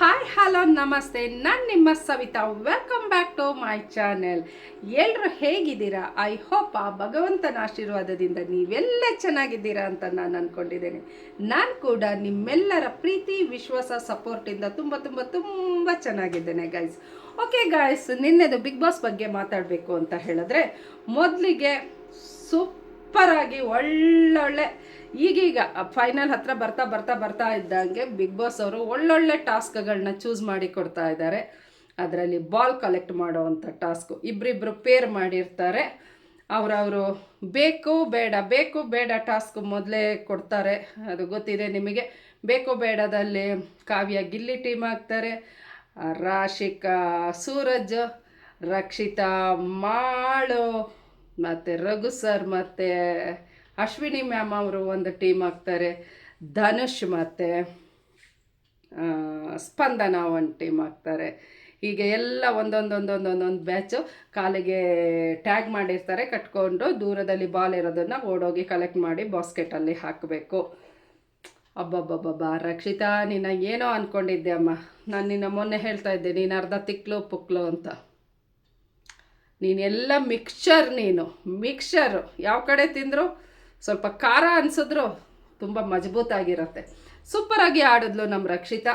Hi hello ನಮಸ್ತೆ, ನಾನು ನಿಮ್ಮ Savita. Welcome back to my channel. ಎಲ್ಲರೂ ಹೇಗಿದ್ದೀರಾ? ಐ ಹೋಪ್ ಆ ಭಗವಂತನ ಆಶೀರ್ವಾದದಿಂದ ನೀವೆಲ್ಲ ಚೆನ್ನಾಗಿದ್ದೀರಾ ಅಂತ ನಾನು ಅಂದ್ಕೊಂಡಿದ್ದೇನೆ. ನಾನು ಕೂಡ ನಿಮ್ಮೆಲ್ಲರ ಪ್ರೀತಿ, ವಿಶ್ವಾಸ, ಸಪೋರ್ಟಿಂದ ತುಂಬ ತುಂಬ ತುಂಬ ಚೆನ್ನಾಗಿದ್ದೇನೆ ಗೈಸ್. ಓಕೆ ಗೈಸ್, ನಿನ್ನೆದು ಬಿಗ್ ಬಾಸ್ ಬಗ್ಗೆ ಮಾತಾಡಬೇಕು ಅಂತ ಹೇಳಿದ್ರೆ, ಮೊದಲಿಗೆ ಸೂಪರಾಗಿ ಒಳ್ಳೊಳ್ಳೆ ಈಗೀಗ ಫೈನಲ್ ಹತ್ರ ಬರ್ತಾ ಬರ್ತಾ ಬರ್ತಾ ಇದ್ದಂಗೆ ಬಿಗ್ ಬಾಸ್ ಅವರು ಒಳ್ಳೊಳ್ಳೆ ಟಾಸ್ಕ್ಗಳನ್ನ ಚೂಸ್ ಮಾಡಿ ಕೊಡ್ತಾ ಇದ್ದಾರೆ. ಅದರಲ್ಲಿ ಬಾಲ್ ಕಲೆಕ್ಟ್ ಮಾಡೋವಂಥ ಟಾಸ್ಕು ಇಬ್ಬರಿಬ್ಬರು ಪೇರ್ ಮಾಡಿರ್ತಾರೆ. ಅವರವರು ಬೇಕು ಬೇಡ ಟಾಸ್ಕ್ ಮೊದಲೇ ಕೊಡ್ತಾರೆ. ಅದು ಗೊತ್ತಿದೆ ನಿಮಗೆ. ಬೇಕು ಬೇಡದಲ್ಲಿ ಕಾವ್ಯ ಗಿಲ್ಲಿ ಟೀಮ್ ಆಗ್ತಾರೆ, ರಾಶಿಕಾ ಸೂರಜ್, ರಕ್ಷಿತಾ ಮಾಳು, ಮತ್ತು ರಘು ಸರ್ ಮತ್ತು ಅಶ್ವಿನಿ ಮ್ಯಾಮ್ ಅವರು ಒಂದು ಟೀಮ್ ಆಗ್ತಾರೆ, ಧನುಷ್ ಮತ್ತು ಸ್ಪಂದನ ಒಂದು ಟೀಮ್ ಆಗ್ತಾರೆ. ಹೀಗೆ ಎಲ್ಲ ಒಂದೊಂದು ಬ್ಯಾಚು ಕಾಲಿಗೆ ಟ್ಯಾಗ್ ಮಾಡಿರ್ತಾರೆ, ಕಟ್ಕೊಂಡು ದೂರದಲ್ಲಿ ಬಾಲ್ ಇರೋದನ್ನು ಓಡೋಗಿ ಕಲೆಕ್ಟ್ ಮಾಡಿ ಬಾಸ್ಕೆಟಲ್ಲಿ ಹಾಕಬೇಕು. ಅಬ್ಬಬ್ಬಬ್ಬಬ್ಬ, ರಕ್ಷಿತಾ ನಿನ್ನ ಏನೋ ಅಂದ್ಕೊಂಡಿದ್ದೆ ಅಮ್ಮ. ನಾನು ನಿನ್ನ ಮೊನ್ನೆ ಹೇಳ್ತಾ ಇದ್ದೆ, ನೀನು ಅರ್ಧ ತಿಕ್ಲು ಪುಕ್ಲು ಅಂತ. ನೀನೆಲ್ಲ ಮಿಕ್ಸ್ಚರು ಯಾವ ಕಡೆ ತಿಂದರೂ ಸ್ವಲ್ಪ ಖಾರ ಅನಿಸಿದ್ರು ತುಂಬ ಮಜಬೂತಾಗಿರುತ್ತೆ. ಸೂಪರಾಗಿ ಆಡಿದ್ಲು ನಮ್ಮ ರಕ್ಷಿತಾ.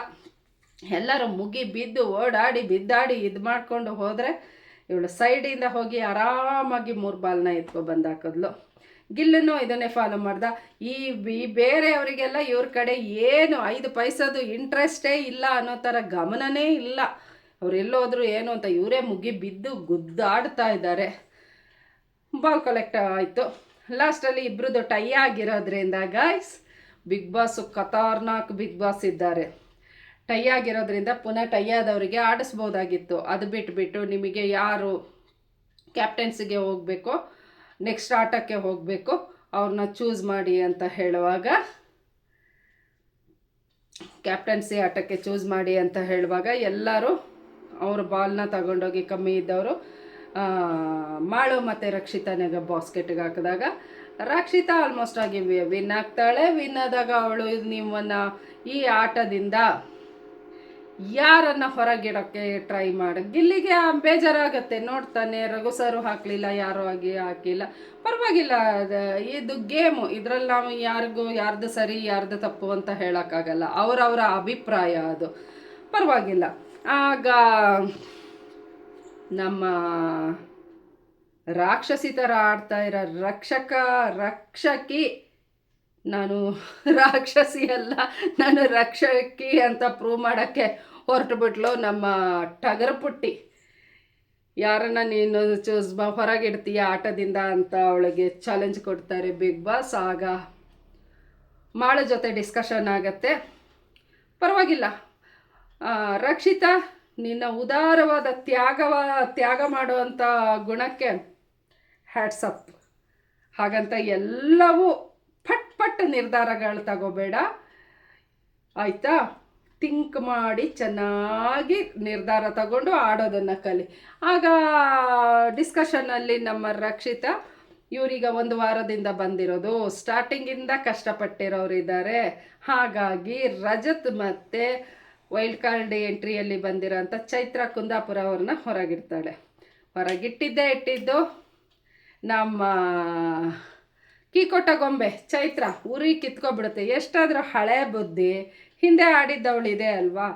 ಎಲ್ಲರೂ ಮುಗಿ ಬಿದ್ದು ಓಡಾಡಿ ಬಿದ್ದಾಡಿ ಇದು ಮಾಡಿಕೊಂಡು ಹೋದರೆ ಇವಳು ಸೈಡಿಂದ ಹೋಗಿ ಆರಾಮಾಗಿ 3 ಬಾಲ್ನ ಬಂದಾಕಿದ್ಲು. ಗಿಲ್ಲೂ ಇದನ್ನೇ ಫಾಲೋ ಮಾಡ್ದ. ಈ ಬೇರೆಯವರಿಗೆಲ್ಲ ಇವ್ರ ಕಡೆ ಏನು 5 ಪೈಸದು ಇಂಟ್ರೆಸ್ಟೇ ಇಲ್ಲ ಅನ್ನೋ ಥರ ಗಮನನೇ ಇಲ್ಲ. ಅವ್ರು ಎಲ್ಲೋದ್ರು ಏನು ಅಂತ ಇವರೇ ಮುಗಿ ಬಿದ್ದು ಗುದ್ದಾಡ್ತಾ ಇದ್ದಾರೆ. ಬಾಲ್ ಕಲೆಕ್ಟ್ ಆಯಿತು. ಲಾಸ್ಟಲ್ಲಿ ಇಬ್ಬರದ್ದು ಟೈ ಆಗಿರೋದ್ರಿಂದ ಗಾಯ್ಸ್, ಬಿಗ್ ಬಾಸು ಖತರ್ನಾಕ್ ಬಿಗ್ ಬಾಸ್ ಇದ್ದಾರೆ. ಟೈ ಆಗಿರೋದ್ರಿಂದ ಪುನಃ ಟೈ ಆದವರಿಗೆ ಆಡಿಸ್ಬೋದಾಗಿತ್ತು. ಅದು ಬಿಟ್ಬಿಟ್ಟು ನಿಮಗೆ ಯಾರು ಕ್ಯಾಪ್ಟನ್ಸಿಗೆ ಹೋಗಬೇಕು, ನೆಕ್ಸ್ಟ್ ಆಟಕ್ಕೆ ಹೋಗಬೇಕು, ಅವ್ರನ್ನ ಚೂಸ್ ಮಾಡಿ ಅಂತ ಹೇಳುವಾಗ, ಕ್ಯಾಪ್ಟನ್ಸಿ ಆಟಕ್ಕೆ ಚೂಸ್ ಮಾಡಿ ಅಂತ ಹೇಳುವಾಗ ಎಲ್ಲರೂ ಅವ್ರ ಬಾಲ್ನ ತಗೊಂಡೋಗಿ ಕಮ್ಮಿ ಇದ್ದವರು ಮಾಳು ಮತ್ತು ರಕ್ಷಿತಾನಾಗ ಬಾಸ್ಕೆಟ್ಗೆ ಹಾಕಿದಾಗ ರಕ್ಷಿತಾ ಆಲ್ಮೋಸ್ಟ್ ಆಗಿ ವಿನ್ ಆಗ್ತಾಳೆ. ವಿನ್ ಆದಾಗ ಅವಳು ನಿಮ್ಮನ್ನು ಈ ಆಟದಿಂದ ಯಾರನ್ನು ಹೊರಗಿಡೋಕ್ಕೆ ಟ್ರೈ ಮಾಡಿ. ಗಿಲ್ಲಿಗೆ ಬೇಜಾರಾಗತ್ತೆ, ನೋಡ್ತಾನೆ ರಘು ಸರು ಹಾಕಲಿಲ್ಲ, ಯಾರೂ ಹಾಕಿಲ್ಲ, ಪರವಾಗಿಲ್ಲ, ಇದು ಗೇಮು. ಇದರಲ್ಲಿ ನಾವು ಯಾರ್ದು ಸರಿ ಯಾರ್ದು ತಪ್ಪು ಅಂತ ಹೇಳೋಕ್ಕಾಗಲ್ಲ, ಅವರವರ ಅಭಿಪ್ರಾಯ, ಅದು ಪರವಾಗಿಲ್ಲ. ಆಗ ನಮ್ಮ ರಾಕ್ಷಸಿ ಥರ ಆಡ್ತಾ ಇರೋ ರಕ್ಷಕಿ, ನಾನು ರಾಕ್ಷಸಿ ಅಲ್ಲ, ನಾನು ರಕ್ಷಕಿ ಅಂತ ಪ್ರೂವ್ ಮಾಡೋಕ್ಕೆ ಹೊರಟುಬಿಟ್ಲು ನಮ್ಮ ಟಗರು ಪುಟ್ಟಿ. ಯಾರನ್ನ ನೀನು ಚೂಸ್ ಹೊರಗಿಡ್ತೀಯ ಆಟದಿಂದ ಅಂತ ಅವಳಿಗೆ ಚಾಲೆಂಜ್ ಕೊಡ್ತಾರೆ ಬಿಗ್ ಬಾಸ್. ಆಗ ಮಾಳ ಜೊತೆ ಡಿಸ್ಕಷನ್ ಆಗತ್ತೆ. ಪರವಾಗಿಲ್ಲ ರಕ್ಷಿತಾ, ನಿನ್ನ ಉದಾರವಾದ ತ್ಯಾಗ ಮಾಡುವಂಥ ಗುಣಕ್ಕೆ ಹ್ಯಾಟ್ಸಪ್. ಹಾಗಂತ ಎಲ್ಲವೂ ಪಟ್ ನಿರ್ಧಾರಗಳು ತಗೋಬೇಡ, ಆಯಿತಾ? ಥಿಂಕ್ ಮಾಡಿ ಚೆನ್ನಾಗಿ ನಿರ್ಧಾರ ತಗೊಂಡು ಆಡೋದನ್ನು ಕಲಿ. ಆಗ ಡಿಸ್ಕಷನ್ನಲ್ಲಿ ನಮ್ಮ ರಕ್ಷಿತಾ, ಇವರೀಗ 1 ವಾರದಿಂದ ಬಂದಿರೋದು, ಸ್ಟಾರ್ಟಿಂಗಿಂದ ಕಷ್ಟಪಟ್ಟಿರೋರು ಇದ್ದಾರೆ. ಹಾಗಾಗಿ ರಜತ್ ಮತ್ತು ವೈಲ್ಡ್ ಕಾರ್ಡ್ ಎಂಟ್ರಿಯಲ್ಲಿ ಬಂದಿರೋಂಥ ಚೈತ್ರ ಕುಂದಾಪುರ ಅವ್ರನ್ನ ಹೊರಗಿಡ್ತಾಳೆ. ಹೊರಗಿಟ್ಟಿದ್ದು ನಮ್ಮ ಕೀಕೊಟ್ಟ ಗೊಂಬೆ ಚೈತ್ರ ಉರಿ ಕಿತ್ಕೊಬಿಡುತ್ತೆ. ಎಷ್ಟಾದರೂ ಹಳೆ ಬುದ್ಧಿ, ಹಿಂದೆ ಆಡಿದ್ದವಳಿದೆ ಅಲ್ವಾ.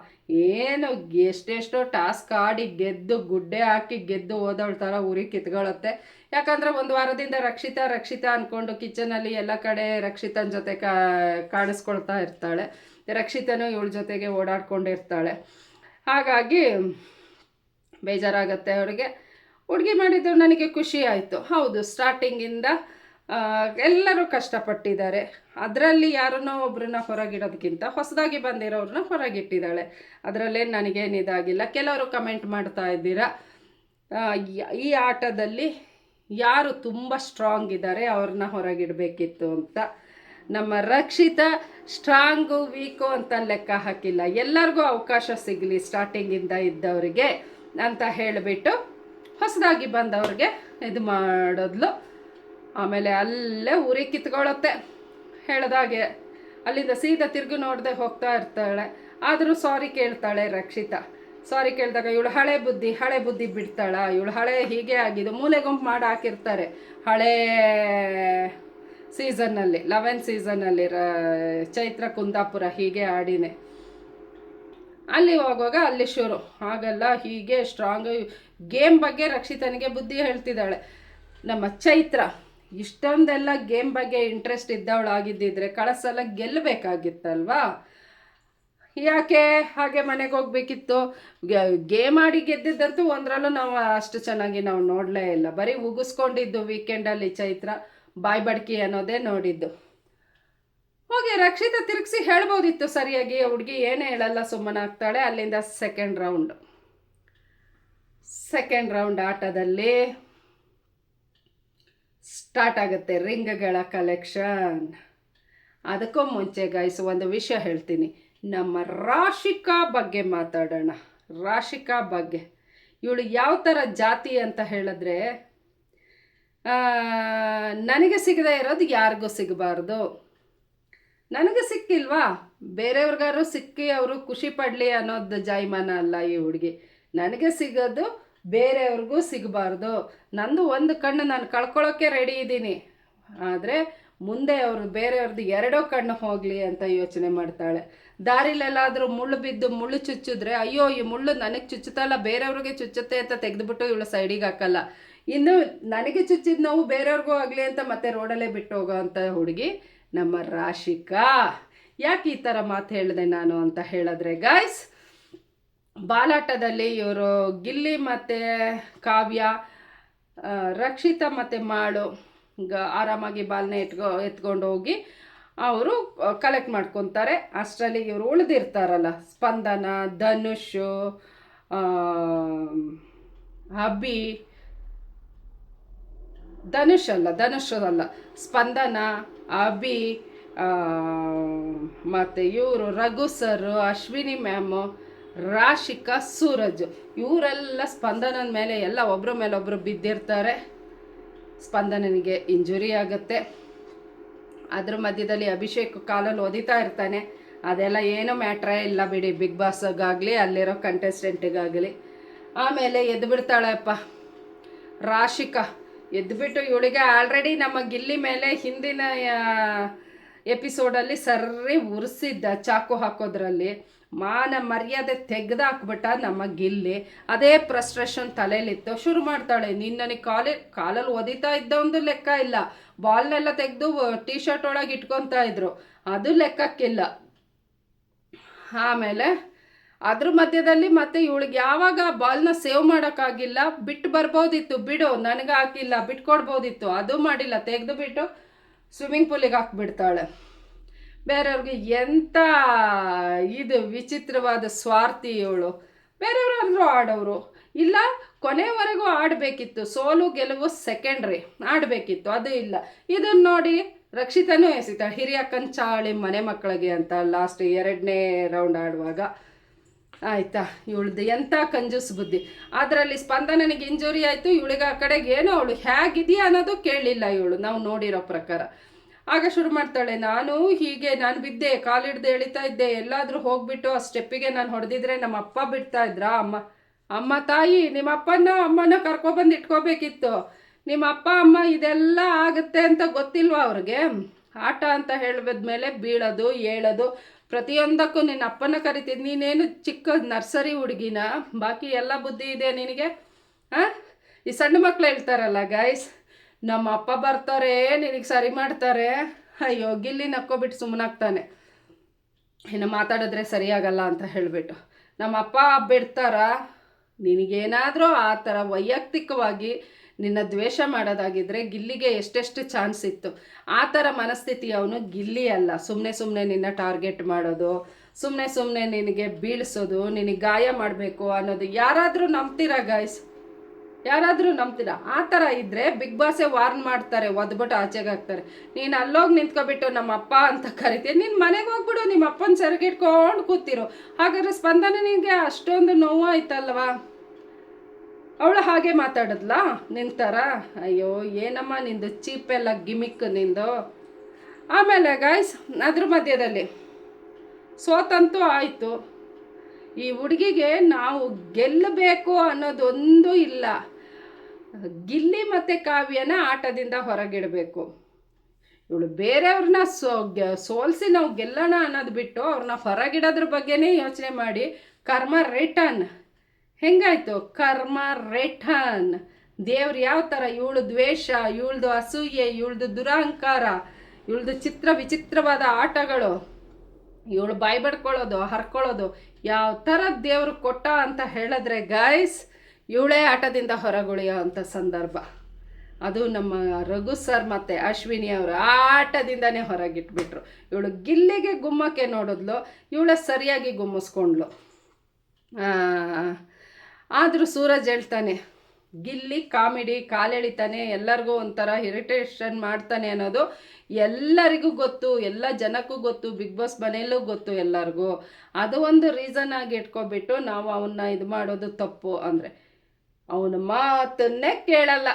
ಏನು ಎಷ್ಟೆಷ್ಟೋ ಟಾಸ್ಕ್ ಆಡಿ ಗೆದ್ದು ಗುಡ್ಡೆ ಹಾಕಿ ಗೆದ್ದು ಹೋದವಳ ಥರ ಉರಿ ಕಿತ್ಕೊಳ್ಳುತ್ತೆ. ಯಾಕಂದರೆ 1 ವಾರದಿಂದ ರಕ್ಷಿತಾ ಅಂದ್ಕೊಂಡು ಕಿಚನಲ್ಲಿ ಎಲ್ಲ ಕಡೆ ರಕ್ಷಿತನ ಜೊತೆ ಕಾಣಿಸ್ಕೊಳ್ತಾ ಇರ್ತಾಳೆ. ರಕ್ಷಿತನೂ ಇವಳ ಜೊತೆಗೆ ಓಡಾಡ್ಕೊಂಡಿರ್ತಾಳೆ. ಹಾಗಾಗಿ ಬೇಜಾರಾಗತ್ತೆ ಅವಳಿಗೆ. ಹುಡುಗಿ ಮಾಡಿದ್ದು ನನಗೆ ಖುಷಿ ಆಯಿತು. ಹೌದು, ಸ್ಟಾರ್ಟಿಂಗಿಂದ ಎಲ್ಲರೂ ಕಷ್ಟಪಟ್ಟಿದ್ದಾರೆ. ಅದರಲ್ಲಿ ಯಾರನ್ನೋ ಒಬ್ಬರನ್ನ ಹೊರಗಿಡೋದಕ್ಕಿಂತ ಹೊಸದಾಗಿ ಬಂದಿರೋರನ್ನ ಹೊರಗಿಟ್ಟಿದ್ದಾಳೆ. ಅದರಲ್ಲೇನು ನನಗೇನಿದಾಗಿಲ್ಲ. ಕೆಲವರು ಕಮೆಂಟ್ ಮಾಡ್ತಾ ಇದ್ದೀರಾ, ಈ ಆಟದಲ್ಲಿ ಯಾರು ತುಂಬ ಸ್ಟ್ರಾಂಗ್ ಇದ್ದಾರೆ ಅವ್ರನ್ನ ಹೊರಗಿಡಬೇಕಿತ್ತು ಅಂತ. ನಮ್ಮ ರಕ್ಷಿತಾ ಸ್ಟ್ರಾಂಗು ವೀಕು ಅಂತ ಲೆಕ್ಕ ಹಾಕಿಲ್ಲ, ಎಲ್ಲರಿಗೂ ಅವಕಾಶ ಸಿಗಲಿ ಸ್ಟಾರ್ಟಿಂಗಿಂದ ಇದ್ದವರಿಗೆ ಅಂತ ಹೇಳಿಬಿಟ್ಟು ಹೊಸದಾಗಿ ಬಂದವ್ರಿಗೆ ಇದು ಮಾಡಿದ್ಲು. ಆಮೇಲೆ ಅಲ್ಲೇ ಉರಿ ಕಿತ್ಕೊಳ್ಳುತ್ತೆ. ಹೇಳಿದಾಗೆ ಅಲ್ಲಿಂದ ಸೀದಾ ತಿರುಗಿ ನೋಡದೆ ಹೋಗ್ತಾ ಇರ್ತಾಳೆ. ಆದರೂ ಸಾರಿ ಕೇಳ್ತಾಳೆ ರಕ್ಷಿತಾ. ಸಾರಿ ಕೇಳಿದಾಗ ಇವಳು ಹಳೆ ಬುದ್ಧಿ ಬಿಡ್ತಾಳ, ಇವಳು ಹಳೆ ಹೀಗೆ ಆಗಿದ್ದು ಮೂಲೆ ಗುಂಪು ಮಾಡಿ ಹಾಕಿರ್ತಾರೆ ಹಳೇ ಸೀಸನ್ನಲ್ಲಿ 11 ಸೀಸನ್ನಲ್ಲಿ ಚೈತ್ರ ಕುಂದಾಪುರ ಹೀಗೆ ಆಡಿನೇ. ಅಲ್ಲಿ ಹೋಗುವಾಗ ಅಲ್ಲಿ ಶುರು ಹಾಗಲ್ಲ ಹೀಗೆ ಸ್ಟ್ರಾಂಗ್ ಗೇಮ್ ಬಗ್ಗೆ ರಕ್ಷಿತನಿಗೆ ಬುದ್ಧಿ ಹೇಳ್ತಿದ್ದಾಳೆ. ನಮ್ಮ ಚೈತ್ರ ಇಷ್ಟೊಂದೆಲ್ಲ ಗೇಮ್ ಬಗ್ಗೆ ಇಂಟ್ರೆಸ್ಟ್ ಇದ್ದವಳಾಗಿದ್ದಿದ್ರೆ ಕಳಸಲ ಗೆಲ್ಲಬೇಕಾಗಿತ್ತಲ್ವಾ, ಯಾಕೆ ಹಾಗೆ ಮನೆಗೆ ಹೋಗ್ಬೇಕಿತ್ತು. ಗೇಮ್ ಆಡಿ ಗೆದ್ದಿದ್ದಂತೂ ಒಂದರಲ್ಲೂ ನಾವು ಅಷ್ಟು ಚೆನ್ನಾಗಿ ನಾವು ನೋಡಲೇ ಇಲ್ಲ, ಬರೀ ಉಗಿಸ್ಕೊಂಡಿದ್ದು ವೀಕೆಂಡಲ್ಲಿ ಚೈತ್ರ ಬಾಯ್ ಬಡ್ಕಿ ಅನ್ನೋದೇ ನೋಡಿದ್ದು. ಹೋಗಿ ರಕ್ಷಿತಾ ತಿರುಗಿಸಿ ಹೇಳ್ಬೋದಿತ್ತು ಸರಿಯಾಗಿ, ಹುಡುಗಿ ಏನೇ ಹೇಳಲ್ಲ ಸುಮ್ಮನಾಗ್ತಾಳೆ. ಅಲ್ಲಿಂದ ಸೆಕೆಂಡ್ ರೌಂಡ್ ಆಟದಲ್ಲಿ ಸ್ಟಾರ್ಟ್ ಆಗುತ್ತೆ ರಿಂಗ್ಗಳ ಕಲೆಕ್ಷನ್. ಅದಕ್ಕೂ ಮುಂಚೆ ಗೈಸ್ ಒಂದು ವಿಷಯ ಹೇಳ್ತೀನಿ, ನಮ್ಮ ರಾಶಿಕಾ ಬಗ್ಗೆ ಮಾತಾಡೋಣ. ರಾಶಿಕಾ ಬಗ್ಗೆ ಇವಳು ಯಾವ ಥರ ಜಾತಿ ಅಂತ ಹೇಳಿದ್ರೆ, ನನಗೆ ಸಿಗದೇ ಇರೋದು ಯಾರಿಗೂ ಸಿಗಬಾರ್ದು. ನನಗೆ ಸಿಕ್ಕಿಲ್ವಾ ಬೇರೆಯವ್ರಿಗಾರು ಸಿಕ್ಕಿ ಅವರು ಖುಷಿ ಪಡಲಿ ಅನ್ನೋದು ಜಾಯಮಾನ ಅಲ್ಲ ಈ ಹುಡುಗಿ. ನನಗೆ ಸಿಗೋದು ಬೇರೆಯವ್ರಿಗೂ ಸಿಗಬಾರ್ದು. ನಂದು ಒಂದು ಕಣ್ಣು ನಾನು ಕಳ್ಕೊಳ್ಳೋಕ್ಕೆ ರೆಡಿ ಇದ್ದೀನಿ, ಆದರೆ ಮುಂದೆ ಅವರು ಬೇರೆಯವ್ರದ್ದು ಎರಡೋ ಕಣ್ಣು ಹೋಗಲಿ ಅಂತ ಯೋಚನೆ ಮಾಡ್ತಾಳೆ. ದಾರಿಲೆಲ್ಲಾದರೂ ಮುಳ್ಳು ಬಿದ್ದು ಮುಳ್ಳು ಚುಚ್ಚಿದ್ರೆ ಅಯ್ಯೋ ಈ ಮುಳ್ಳು ನನಗೆ ಚುಚ್ಚುತ್ತಲ್ಲ ಬೇರೆಯವ್ರಿಗೆ ಚುಚ್ಚುತ್ತೆ ಅಂತ ತೆಗೆದುಬಿಟ್ಟು ಇವಳು ಸೈಡಿಗೆ ಹಾಕಲ್ಲ. ಇನ್ನು ನನಗೆ ಚುಚ್ಚಿದ ನೋವು ಬೇರೆಯವ್ರಿಗೂ ಆಗಲಿ ಅಂತ ಮತ್ತೆ ರೋಡಲ್ಲೇ ಬಿಟ್ಟು ಹೋಗೋ ಅಂಥ ಹುಡುಗಿ ನಮ್ಮ ರಾಶಿಕಾ. ಯಾಕೆ ಈ ಥರ ಮಾತು ಹೇಳಿದೆ ನಾನು ಅಂತ ಹೇಳಿದ್ರೆ ಗೈಸ್, ಬಾಲಾಟದಲ್ಲಿ ಇವರು ಗಿಲ್ಲಿ ಮತ್ತು ಕಾವ್ಯ, ರಕ್ಷಿತಾ ಮತ್ತು ಮಾಳು ಆರಾಮಾಗಿ ಬಾಲ್ನ ಎತ್ಕೊಂಡು ಹೋಗಿ ಅವರು ಕಲೆಕ್ಟ್ ಮಾಡ್ಕೊತಾರೆ. ಅಷ್ಟರಲ್ಲಿ ಇವರು ಉಳಿದಿರ್ತಾರಲ್ಲ ಸ್ಪಂದನ, ಧನುಷ್, ಅಭಿ, ಧನುಷ್ ಅಲ್ಲ ಸ್ಪಂದನ, ಅಭಿ ಮತ್ತು ಇವರು ರಘು ಸರ್, ಅಶ್ವಿನಿ ಮ್ಯಾಮು, ರಾಶಿಕಾ, ಸೂರಜ್ ಇವರೆಲ್ಲ ಸ್ಪಂದನದ ಮೇಲೆ ಎಲ್ಲ ಒಬ್ಬರ ಮೇಲೆ ಒಬ್ಬರು ಬಿದ್ದಿರ್ತಾರೆ. ಸ್ಪಂದನನಿಗೆ ಇಂಜುರಿ ಆಗುತ್ತೆ. ಅದ್ರ ಮಧ್ಯದಲ್ಲಿ ಅಭಿಷೇಕ್ ಕಾಲಲ್ಲಿ ಒದಿತಾ ಇರ್ತಾನೆ. ಅದೆಲ್ಲ ಏನೂ ಮ್ಯಾಟ್ರೇ ಇಲ್ಲ ಬಿಡಿ, ಬಿಗ್ ಬಾಸ್ಗಾಗಲಿ ಅಲ್ಲಿರೋ ಕಂಟೆಸ್ಟೆಂಟಿಗಾಗಲಿ. ಆಮೇಲೆ ಎದ್ದು ಬಿಡ್ತಾಳೆಪ್ಪ ರಾಶಿಕಾ. ಎದ್ದುಬಿಟ್ಟು ಇವಳಿಗೆ ಆಲ್ರೆಡಿ ನಮ್ಮ ಗಿಲ್ಲಿ ಮೇಲೆ ಹಿಂದಿನ ಎಪಿಸೋಡಲ್ಲಿ ಸರ್ರಿ ಉರಿಸಿದ್ದ ಚಾಕು ಹಾಕೋದ್ರಲ್ಲಿ, ಮಾನ ಮರ್ಯಾದೆ ತೆಗೆದಾಕ್ಬಿಟ್ಟ ನಮ್ಮ ಗಿಲ್ಲಿ. ಅದೇ ಫ್ರಸ್ಟ್ರೇಷನ್ ತಲೆಯಲ್ಲಿತ್ತು. ಶುರು ಮಾಡ್ತಾಳೆ, ನೀನು ನನಗೆ ಕಾಲಲ್ಲಿ ಒದಿತಾ ಇದ್ದ ಒಂದು ಲೆಕ್ಕ ಇಲ್ಲ, ಬಾಲ್ನೆಲ್ಲ ತೆಗೆದು ಟೀ ಶರ್ಟ್ ಒಳಗೆ ಇಟ್ಕೊತಾ ಇದ್ರು, ಅದು ಲೆಕ್ಕಕ್ಕಿಲ್ಲ. ಆಮೇಲೆ ಅದ್ರ ಮಧ್ಯದಲ್ಲಿ ಮತ್ತೆ ಇವಳಿಗೆ ಯಾವಾಗ ಬಾಲ್ನ ಸೇವ್ ಮಾಡೋಕ್ಕಾಗಿಲ್ಲ, ಬಿಟ್ಟು ಬರ್ಬೋದಿತ್ತು, ಬಿಡು ನನಗೆ ಹಾಕಿಲ್ಲ ಬಿಟ್ಕೊಡ್ಬೋದಿತ್ತು, ಅದು ಮಾಡಿಲ್ಲ, ತೆಗೆದು ಬಿಟ್ಟು ಸ್ವಿಮ್ಮಿಂಗ್ ಪೂಲಿಗೆ ಹಾಕ್ಬಿಡ್ತಾಳೆ. ಬೇರೆಯವ್ರಿಗೆ ಎಂಥ ಇದು ವಿಚಿತ್ರವಾದ ಸ್ವಾರ್ಥಿ ಇವಳು. ಬೇರೆಯವ್ರಾದ್ರೂ ಆಡೋರು ಇಲ್ಲ, ಕೊನೆವರೆಗೂ ಆಡಬೇಕಿತ್ತು, ಸೋಲು ಗೆಲುವು ಸೆಕೆಂಡ್ರಿ ಆಡಬೇಕಿತ್ತು, ಅದು ಇಲ್ಲ. ಇದನ್ನು ನೋಡಿ ರಕ್ಷಿತನೂ ಎಸಿತಾಳೆ, ಹಿರಿಯ ಕಂಚಾಳಿ ಮನೆ ಮಕ್ಕಳಿಗೆ ಅಂತ ಲಾಸ್ಟ್ 2ನೇ ರೌಂಡ್ ಆಡುವಾಗ. ಆಯಿತಾ, ಇವಳ್ದು ಎಂಥ ಕಂಜೂಸ್ ಬುದ್ಧಿ. ಅದರಲ್ಲಿ ಸ್ಪಂದನನಿಗೆ ಇಂಜುರಿ ಆಯಿತು, ಇವಳಿಗೆ ಆ ಕಡೆಗೆ ಏನೋ ಅವಳು ಹೇಗಿದೆಯಾ ಅನ್ನೋದು ಕೇಳಲಿಲ್ಲ ಇವಳು, ನಾವು ನೋಡಿರೋ ಪ್ರಕಾರ. ಆಗ ಶುರು ಮಾಡ್ತಾಳೆ, ನಾನು ಬಿದ್ದೆ, ಕಾಲಿಡ್ದು ಎಳಿತಾ ಇದ್ದೆ, ಎಲ್ಲಾದರೂ ಹೋಗ್ಬಿಟ್ಟು ಆ ಸ್ಟೆಪ್ಪಿಗೆ ನಾನು ಹೊಡೆದಿದ್ರೆ ನಮ್ಮ ಅಪ್ಪ ಬಿಡ್ತಾ ಇದ್ರಾ? ಅಮ್ಮ ತಾಯಿ ನಿಮ್ಮ ಅಮ್ಮನ ಕರ್ಕೊಬಂದು ಇಟ್ಕೋಬೇಕಿತ್ತು. ನಿಮ್ಮ ಅಪ್ಪ ಅಮ್ಮ ಇದೆಲ್ಲ ಆಗುತ್ತೆ ಅಂತ ಗೊತ್ತಿಲ್ವಾ ಅವ್ರಿಗೆ? ಆಟ ಅಂತ ಹೇಳಿದ್ಮೇಲೆ ಬೀಳೋದು ಏಳೋದು ಪ್ರತಿಯೊಂದಕ್ಕೂ ನಿನ್ನ ಅಪ್ಪನ ಕರಿತಿದ್ದು. ನೀನೇನು ಚಿಕ್ಕ ನರ್ಸರಿ ಹುಡುಗಿನ, ಬಾಕಿ ಎಲ್ಲ ಬುದ್ಧಿ ಇದೆ ನಿನಗೆ? ಈ ಸಣ್ಣ ಮಕ್ಳು ಹೇಳ್ತಾರಲ್ಲ ಗೈಸ್, ನಮ್ಮ ಅಪ್ಪ ಬರ್ತಾರೆ ನಿನಗೆ ಸರಿ ಮಾಡ್ತಾರೆ. ಅಯ್ಯೋ, ಗಿಲ್ಲಿ ನಕ್ಕೋಬಿಟ್ಟು ಸುಮ್ಮನಾಗ್ತಾನೆ, ಇನ್ನು ಮಾತಾಡಿದ್ರೆ ಸರಿಯಾಗಲ್ಲ ಅಂತ ಹೇಳಿಬಿಟ್ಟು. ನಮ್ಮ ಅಪ್ಪ ಬಿಡ್ತಾರ? ನಿನಗೇನಾದರೂ ಆ ಥರ ವೈಯಕ್ತಿಕವಾಗಿ ನಿನ್ನ ದ್ವೇಷ ಮಾಡೋದಾಗಿದ್ದರೆ ಗಿಲ್ಲಿಗೆ ಎಷ್ಟೆಷ್ಟು ಚಾನ್ಸ್ ಇತ್ತು. ಆ ಥರ ಮನಸ್ಥಿತಿ ಅವನು ಗಿಲ್ಲಿ ಅಲ್ಲ. ಸುಮ್ಮನೆ ನಿನ್ನ ಟಾರ್ಗೆಟ್ ಮಾಡೋದು, ಸುಮ್ಮನೆ ನಿನಗೆ ಬೀಳಿಸೋದು, ನಿನಗೆ ಗಾಯ ಮಾಡಬೇಕು ಅನ್ನೋದು ಯಾರಾದರೂ ನಂಬ್ತೀರಾ ಗೈಸ್? ಯಾರಾದರೂ ನಂಬ್ತೀರಾ? ಆ ಥರ ಇದ್ದರೆ ಬಿಗ್ ಬಾಸೇ ವಾರ್ನ್ ಮಾಡ್ತಾರೆ, ಒದ್ಬಿಟ್ಟು ಆಚೆಗೆ ಹಾಕ್ತಾರೆ. ನೀನು ಅಲ್ಲೋಗಿ ನಿಂತ್ಕೊಬಿಟ್ಟು ನಮ್ಮ ಅಪ್ಪ ಅಂತ ಕರಿತೀಯ, ನೀನು ಮನೆಗೆ ಹೋಗ್ಬಿಡು, ನಿಮ್ಮ ಅಪ್ಪನ ಸೆರಗಿಟ್ಕೊಂಡು ಕೂತಿರು. ಹಾಗಾದ್ರೆ ಸ್ಪಂದನಿಗೆ ಅಷ್ಟೊಂದು ನೋವು ಆಯ್ತಲ್ವಾ? ಅವಳು ಹಾಗೆ ಮಾತಾಡಿದ್ಲ ನಿನ್ನ ಥರ? ಅಯ್ಯೋ ಏನಮ್ಮ ನಿಂದು ಚೀಪೆಲ್ಲ ಗಿಮಿಕ್ ನಿಂದು. ಆಮೇಲೆ ಗಾಯ್ಸ್ ಅದ್ರ ಮಧ್ಯದಲ್ಲಿ ಸೋತಂತೂ ಆಯಿತು. ಈ ಹುಡುಗಿಗೆ ನಾವು ಗೆಲ್ಲಬೇಕು ಅನ್ನೋದೊಂದು ಇಲ್ಲ. ಗಿಲ್ಲಿ ಮತ್ತು ಕಾವ್ಯನ ಆಟದಿಂದ ಹೊರಗಿಡಬೇಕು. ಇವಳು ಬೇರೆಯವ್ರನ್ನ ಸೋಲಿಸಿ ನಾವು ಗೆಲ್ಲೋಣ ಅನ್ನೋದು ಬಿಟ್ಟು ಅವ್ರನ್ನ ಹೊರಗಿಡೋದ್ರ ಬಗ್ಗೆನೇ ಯೋಚನೆ ಮಾಡಿ ಕರ್ಮ ರಿಟರ್ನ್. ಹೆಂಗಾಯ್ತು ಕರ್ಮ ರಿಟರ್ನ್? ದೇವ್ರು ಯಾವ ಥರ ಇವಳು ದ್ವೇಷ, ಇವಳ್ದು ಅಸೂಯೆ, ಇವಳ್ದು ದುರಹಂಕಾರ, ಇವಳ್ದು ವಿಚಿತ್ರವಾದ ಆಟಗಳು, ಇವಳು ಬಾಯಿ ಬಡ್ಕೊಳ್ಳೋದು ಹರ್ಕೊಳ್ಳೋದು ಯಾವ ಥರ ದೇವರು ಕೊಟ್ಟ ಅಂತ ಹೇಳಿದ್ರೆ ಗೈಸ್, ಇವಳೇ ಆಟದಿಂದ ಹೊರಗುಳಿಯೋ ಅಂಥ ಸಂದರ್ಭ. ಅದು ನಮ್ಮ ರಘು ಸರ್ ಮತ್ತು ಅಶ್ವಿನಿ ಅವರು ಆಟದಿಂದನೇ ಹೊರಗಿಟ್ಬಿಟ್ರು. ಇವಳು ಗಿಲ್ಲಿಗೆ ಗುಮ್ಮಕ್ಕೆ ನೋಡಿದ್ಲು, ಇವಳ ಸರಿಯಾಗಿ ಗುಮ್ಮಿಸ್ಕೊಂಡ್ಲು. ಆದರೂ ಸೂರಜ್ ಹೇಳ್ತಾನೆ ಗಿಲ್ಲಿ ಕಾಮಿಡಿ, ಕಾಲೆಳಿತಾನೆ, ಎಲ್ಲರಿಗೂ ಒಂಥರ ಇರಿಟೇಷನ್ ಮಾಡ್ತಾನೆ ಅನ್ನೋದು ಎಲ್ಲರಿಗೂ ಗೊತ್ತು, ಎಲ್ಲ ಜನಕ್ಕೂ ಗೊತ್ತು, ಬಿಗ್ ಬಾಸ್ ಮನೆಯಲ್ಲೂ ಗೊತ್ತು ಎಲ್ಲರಿಗೂ. ಅದು ಒಂದು ರೀಸನ್ ಆಗಿ ಇಟ್ಕೊಬಿಟ್ಟು ನಾವು ಅವನ್ನ ಇದು ಮಾಡೋದು ತಪ್ಪು. ಅಂದರೆ ಅವನ ಮಾತನ್ನೇ ಕೇಳಲ್ಲ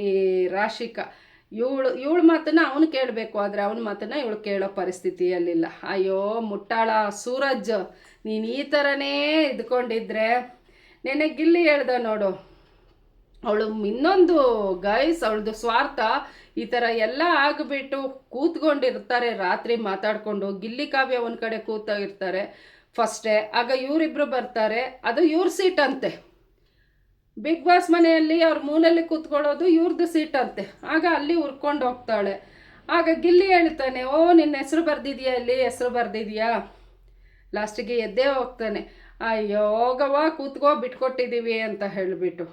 ಈ ರಾಶಿಕಾ. ಇವಳ ಮಾತನ್ನ ಅವನು ಕೇಳಬೇಕು, ಆದರೆ ಅವನ ಮಾತನ್ನ ಇವಳು ಕೇಳೋ ಪರಿಸ್ಥಿತಿಯಲ್ಲಿಲ್ಲ. ಅಯ್ಯೋ ಮುಟ್ಟಾಳ ಸೂರಜ್, ನೀನು ಈ ಥರನೇ ಇದ್ಕೊಂಡಿದ್ರೆ ನೆನೆ ಗಿಲ್ಲಿ ಹೇಳ್ದ ನೋಡು, ಅವಳು ಇನ್ನೊಂದು ಗೈಸ್, ಅವಳದು ಸ್ವಾರ್ಥ ಈ ಥರ ಎಲ್ಲ ಆಗಿಬಿಟ್ಟು ಕೂತ್ಕೊಂಡಿರ್ತಾರೆ ರಾತ್ರಿ ಮಾತಾಡಿಕೊಂಡು. ಗಿಲ್ಲಿ ಕಾವ್ಯ ಒಂದು ಕಡೆ ಕೂತಾಗಿರ್ತಾರೆ ಫಸ್ಟೇ. ಆಗ ಇವರಿಬ್ಬರು ಬರ್ತಾರೆ, ಅದು ಇವ್ರ ಸೀಟ್ ಅಂತೆ. ಬಿಗ್ ಬಾಸ್ ಮನೆಯಲ್ಲಿ ಅವ್ರ ಮೂಲೆಯಲ್ಲಿ ಕೂತ್ಕೊಳ್ಳೋದು ಇವ್ರದ್ದು ಸೀಟ್ ಅಂತೆ. ಆಗ ಅಲ್ಲಿ ಉರ್ಕೊಂಡು ಹೋಗ್ತಾಳೆ. ಆಗ ಗಿಲ್ಲಿ ಹೇಳ್ತಾನೆ, ಓ ನಿನ್ನ ಹೆಸರು ಬರ್ದಿದ್ಯಾ, ಇಲ್ಲಿ ಹೆಸರು ಬರ್ದಿದ್ಯಾ. ಲಾಸ್ಟಿಗೆ ಎದ್ದೇ ಹೋಗ್ತಾನೆ, ಅಯ್ಯೋ ಹೋಗವ ಕೂತ್ಕೋ ಬಿಟ್ಕೊಟ್ಟಿದ್ದೀವಿ ಅಂತ ಹೇಳಿಬಿಟ್ಟು.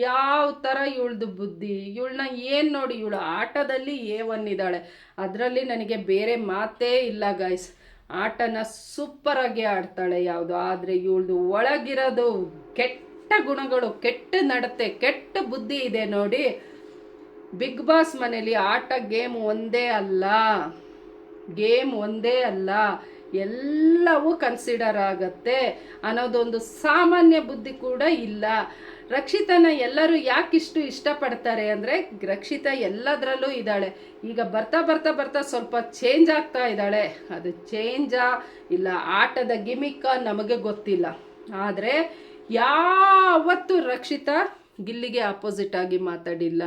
ಯಾವ ಥರ ಇವಳ್ದು ಬುದ್ಧಿ, ಇವಳನ್ನ ಏನು ನೋಡಿ, ಇವಳು ಆಟದಲ್ಲಿ ಏವನ್ನಿದ್ದಾಳೆ. ಅದರಲ್ಲಿ ನನಗೆ ಬೇರೆ ಮಾತೇ ಇಲ್ಲ ಗೈಸ್. ಆಟನ ಸೂಪರಾಗಿ ಆಡ್ತಾಳೆ ಯಾವುದು. ಆದರೆ ಇವಳ್ದು ಒಳಗಿರೋದು ಕೆಟ್ಟ ಗುಣಗಳು, ಕೆಟ್ಟ ನಡತೆ, ಕೆಟ್ಟ ಬುದ್ಧಿ ಇದೆ ನೋಡಿ. ಬಿಗ್ ಬಾಸ್ ಮನೇಲಿ ಆಟ ಗೇಮ್ ಒಂದೇ ಅಲ್ಲ, ಎಲ್ಲವೂ ಕನ್ಸಿಡರ್ ಆಗತ್ತೆ ಅನ್ನೋದೊಂದು ಸಾಮಾನ್ಯ ಬುದ್ಧಿ ಕೂಡ ಇಲ್ಲ. ರಕ್ಷಿತನ ಎಲ್ಲರೂ ಯಾಕಿಷ್ಟು ಇಷ್ಟಪಡ್ತಾರೆ ಅಂದರೆ ರಕ್ಷಿತ ಎಲ್ಲದರಲ್ಲೂ ಇದ್ದಾಳೆ. ಈಗ ಬರ್ತಾ ಬರ್ತಾ ಬರ್ತಾ ಸ್ವಲ್ಪ ಚೇಂಜ್ ಆಗ್ತಾ ಇದ್ದಾಳೆ. ಅದು ಚೇಂಜಾ ಇಲ್ಲ ಆಟದ ಗಿಮಿಕ್ಕ ನಮಗೆ ಗೊತ್ತಿಲ್ಲ. ಆದರೆ ಯಾವತ್ತೂ ರಕ್ಷಿತ ಗಿಲ್ಲಿಗೆ ಅಪೋಸಿಟ್ ಆಗಿ ಮಾತಾಡಿಲ್ಲ,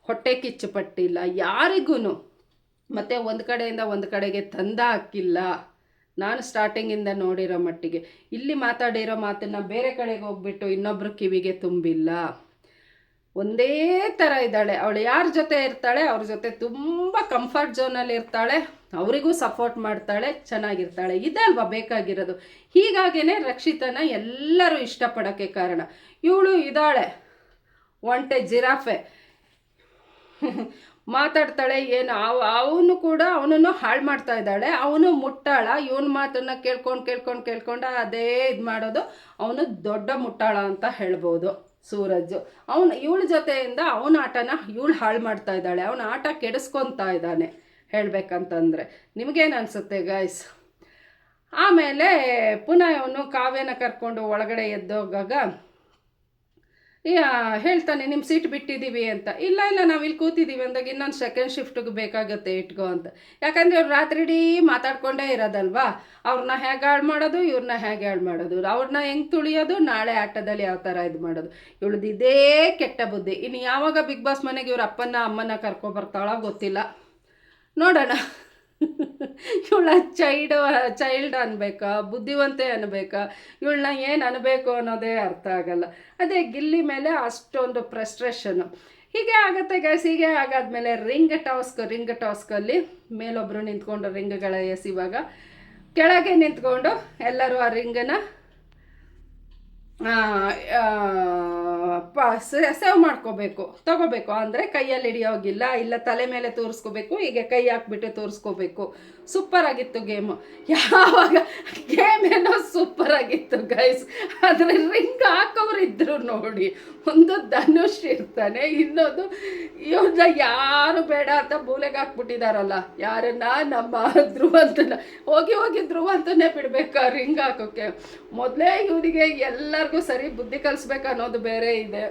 ಹೊಟ್ಟೆ ಕಿಚ್ಚು ಪಟ್ಟಿಲ್ಲ ಯಾರಿಗೂ, ಮತ್ತು ಒಂದು ಕಡೆಯಿಂದ ಒಂದು ಕಡೆಗೆ ತಂದ ಹಾಕಿಲ್ಲ. ನಾನು ಸ್ಟಾರ್ಟಿಂಗಿಂದ ನೋಡಿರೋ ಮಟ್ಟಿಗೆ ಇಲ್ಲಿ ಮಾತಾಡಿರೋ ಮಾತನ್ನು ಬೇರೆ ಕಡೆಗೆ ಹೋಗ್ಬಿಟ್ಟು ಇನ್ನೊಬ್ಬರು ಕಿವಿಗೆ ತುಂಬಿಲ್ಲ. ಒಂದೇ ಥರ ಇದ್ದಾಳೆ. ಅವಳು ಯಾರ ಜೊತೆ ಇರ್ತಾಳೆ ಅವ್ರ ಜೊತೆ ತುಂಬ ಕಂಫರ್ಟ್ ಝೋನಲ್ಲಿ ಇರ್ತಾಳೆ, ಅವರಿಗೂ ಸಪೋರ್ಟ್ ಮಾಡ್ತಾಳೆ, ಚೆನ್ನಾಗಿರ್ತಾಳೆ. ಇದಲ್ವಾ ಬೇಕಾಗಿರೋದು. ಹೀಗಾಗೇ ರಕ್ಷಿತನ ಎಲ್ಲರೂ ಇಷ್ಟಪಡೋಕ್ಕೆ ಕಾರಣ. ಇವಳು ಇದ್ದಾಳೆ ಒಂಟೆ ಜಿರಾಫೆ, ಮಾತಾಡ್ತಾಳೆ ಏನು, ಅವನು ಕೂಡ ಅವನನ್ನು ಹಾಳು ಮಾಡ್ತಾ ಇದ್ದಾಳೆ. ಅವನು ಮುಟ್ಟಾಳ, ಇವನ ಮಾತನ್ನು ಕೇಳ್ಕೊಂಡು ಅದೇ ಇದು ಮಾಡೋದು. ಅವನು ದೊಡ್ಡ ಮುಟ್ಟಾಳ ಅಂತ ಹೇಳ್ಬೋದು ಸೂರಜ್. ಇವಳ ಜೊತೆಯಿಂದ ಅವನ ಆಟನ ಇವಳು ಹಾಳು ಮಾಡ್ತಾ ಇದ್ದಾಳೆ, ಅವನ ಆಟ ಕೆಡಿಸ್ಕೊತಾ ಇದ್ದಾನೆ ಹೇಳ್ಬೇಕಂತಂದರೆ. ನಿಮಗೇನು ಅನಿಸುತ್ತೆ ಗಾಯ್ಸ್? ಆಮೇಲೆ ಪುನಃ ಅವನು ಕಾವ್ಯನ ಕರ್ಕೊಂಡು ಒಳಗಡೆ ಎದ್ದೋಗಾಗ ಹೇಳ್ತಾನೆ ನಿಮ್ಮ ಸೀಟ್ ಬಿಟ್ಟಿದ್ದೀವಿ ಅಂತ. ಇಲ್ಲ ನಾವು ಇಲ್ಲಿ ಕೂತಿದ್ದೀವಿ ಅಂದಾಗ ಇನ್ನೊಂದು ಸೆಕೆಂಡ್ ಶಿಫ್ಟಿಗೆ ಬೇಕಾಗುತ್ತೆ ಇಟ್ಕೋ ಅಂತ. ಯಾಕಂದರೆ ಅವ್ರು ರಾತ್ರಿ ಇಡೀ ಮಾತಾಡ್ಕೊಂಡೇ ಇರೋದಲ್ವಾ, ಅವ್ರನ್ನ ಹೇಗೆ ಹಾಳು ಮಾಡೋದು, ಇವ್ರನ್ನ ಹೇಗೆ ಹಾಳು ಮಾಡೋದು, ಅವ್ರನ್ನ ಹೆಂಗೆ ತುಳಿಯೋದು, ನಾಳೆ ಆಟದಲ್ಲಿ ಯಾವ ಥರ ಇದು ಮಾಡೋದು. ಇವಳದ್ದು ಇದೇ ಕೆಟ್ಟ ಬುದ್ಧಿ. ಇನ್ನು ಯಾವಾಗ ಬಿಗ್ ಬಾಸ್ ಮನೆಗೆ ಇವ್ರ ಅಮ್ಮನ ಕರ್ಕೊಬರ್ತಾಳೋ ಗೊತ್ತಿಲ್ಲ, ನೋಡೋಣ. ಇವಳ ಚೈಲ್ಡ್ ಅನ್ಬೇಕಾ, ಬುದ್ಧಿವಂತೆ ಅನ್ಬೇಕಾ, ಇವಳನ್ನ ಏನು ಅನ್ಬೇಕು ಅನ್ನೋದೇ ಅರ್ಥ ಆಗಲ್ಲ. ಅದೇ ಗಿಲ್ಲಿ ಮೇಲೆ ಅಷ್ಟೊಂದು ಫ್ರಸ್ಟ್ರೇಷನ್ನು. ಹೀಗೆ ಆಗುತ್ತೆ ಗೈಸ್. ಹೀಗೆ ಆಗಾದ್ಮೇಲೆ ರಿಂಗ್ ಟಾಸ್ಕಲ್ಲಿ ಮೇಲೊಬ್ಬರು ನಿಂತ್ಕೊಂಡು ರಿಂಗ್ಗಳ ಎಸಿವಾಗ ಕೆಳಗೆ ನಿಂತ್ಕೊಂಡು ಎಲ್ಲರೂ ಆ ರಿಂಗನ್ನು ಸೇವ್ ಮಾಡ್ಕೋಬೇಕು, ತಗೋಬೇಕು. ಅಂದರೆ ಕೈಯಲ್ಲಿ ಹಿಡಿಯೋಗಿಲ್ಲ, ಇಲ್ಲ ತಲೆ ಮೇಲೆ ತೋರಿಸ್ಕೋಬೇಕು, ಹೀಗೆ ಕೈ ಹಾಕ್ಬಿಟ್ಟು ತೋರಿಸ್ಕೋಬೇಕು. ಸೂಪರಾಗಿತ್ತು ಗೇಮು. ಯಾವಾಗ ಗೇಮ್ ಏನೋ ಸೂಪರಾಗಿತ್ತು ಗೈಸ್. ಆದರೆ ರಿಂಗ್ ಹಾಕೋರಿದ್ರು ನೋಡಿ, ಒಂದು ಧನುಷ್ ಇರ್ತಾನೆ, ಇನ್ನೊಂದು ಇವ್ರನ್ನ ಯಾರು ಬೇಡ ಅಂತ ಮೂಲೆಗೆ ಹಾಕ್ಬಿಟ್ಟಿದಾರಲ್ಲ, ಯಾರನ್ನ ನಮ್ಮ ಧ್ರುವಂತನ ಹೋಗಿ ಧ್ರುವಂತನೇ ಬಿಡ್ಬೇಕಾ ರಿಂಗ್ ಹಾಕೋಕ್ಕೆ. ಮೊದಲೇ ಇವನಿಗೆ ಎಲ್ಲರಿಗೂ ಸರಿ ಬುದ್ಧಿ ಕಲಿಸ್ಬೇಕು ಅನ್ನೋದು ಬೇರೆ ಇದೆ.